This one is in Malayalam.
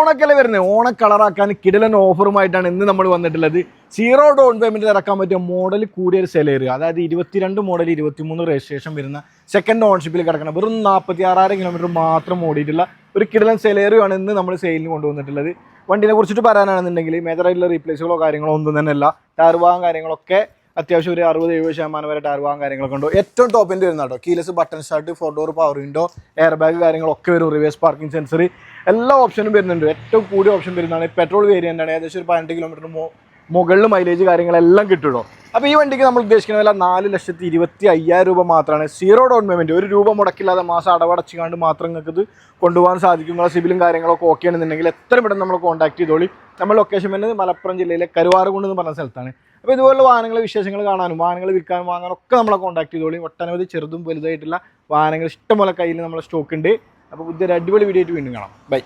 ഓണക്കല്ലേ വരുന്നത്. ഓണ കളറാക്കാൻ കിടിലൻ ഓഫറുമായിട്ടാണ് ഇന്ന് നമ്മൾ വന്നിട്ടുള്ളത്. 0 ഡൗൺ പേയ്മെന്റിൽ ഇറക്കാൻ പറ്റിയ മോഡൽ കൂടിയ ഒരു സെലേറിയോ, അതായത് 22 മോഡൽ 23 രജിസ്ട്രേഷൻ വരുന്ന സെക്കൻഡ് ഓൺഷിപ്പിൽ കിടക്കണം. വെറും 46,000 കിലോമീറ്റർ മാത്രം ഓടിയിട്ടുള്ള ഒരു കിടിലൻ സെലേറിയോ ആണ് ഇന്ന് നമ്മൾ സെയിലിന് കൊണ്ടുവന്നിട്ടുള്ളത്. വണ്ടിനെ കുറിച്ചിട്ട് പറയാനാണെന്നുണ്ടെങ്കിൽ മേജറായിട്ടുള്ള റീപ്ലേസുകളോ കാര്യങ്ങളോ ഒന്നും തന്നെ അല്ല. ടയർ ഭാഗം കാര്യങ്ങളൊക്കെ അത്യാവശ്യം ഒരു 60-70% വരെ ടയർ ഭാഗം കാര്യങ്ങളൊക്കെ ഉണ്ട്. ഏറ്റവും ടോപ്പിൻ്റെ വരുന്ന കേട്ടോ. Keyless button start, 4 door power window, air bag കാര്യങ്ങളൊക്കെ വരും. റിവേഴ്സ് പാർക്കിംഗ് സെൻസർ, എല്ലാ ഓപ്ഷനും വരുന്നുണ്ട്. ഏറ്റവും കൂടിയ ഓപ്ഷൻ വരുന്നതാണ്. പെട്രോൾ വേരിയൻ്റ് ആണ്. ഏകദേശം ഒരു 18 കിലോമീറ്റർ മുകളിൽ മൈലേജ് കാര്യങ്ങളെല്ലാം കിട്ടുമോ. അപ്പോൾ ഈ വണ്ടിക്ക് നമ്മൾ ഉദ്ദേശിക്കുന്ന വില 4,25,000 രൂപ മാത്രമാണ്. 0 ഡൗൺ പേയ്മെൻറ്റ്, ഒരു രൂപ മുടക്കില്ലാതെ മാസം അടവടച്ചുകൊണ്ട് മാത്രം നിങ്ങൾക്ക് ഇത് കൊണ്ടുപോകാൻ സാധിക്കും. നിങ്ങളുടെ സിബിലും കാര്യങ്ങളൊക്കെ ഓക്കെ ആണെന്നുണ്ടെങ്കിൽ എത്രയും പെട്ടെന്ന് നമ്മൾ കോൺടാക്ട് ചെയ്തോളി. നമ്മൾ ലൊക്കേഷൻ വരുന്നത് മലപ്പുറം ജില്ലയിലെ കരുവാറുകുണ്ട് എന്ന് പറഞ്ഞ സ്ഥലത്താണ്. അപ്പോൾ ഇതുപോലുള്ള വാഹനങ്ങൾ വിശേഷങ്ങൾ കാണാനും വാഹനങ്ങൾ വിൽക്കാനും വാങ്ങാനും ഒക്കെ നമ്മളെ കോൺടാക്ട് ചെയ്തോളി. ഒട്ടനവധി ചെറുതും വലുതായിട്ടുള്ള വാഹനങ്ങൾ ഇഷ്ടംപോലെ കയ്യിൽ നമ്മളെ സ്റ്റോക്ക് ഉണ്ട്. അപ്പോൾ പുതിയൊരു അടിപൊളി വീഡിയോ ആയിട്ട് വീണ്ടും കാണാം. ബൈ.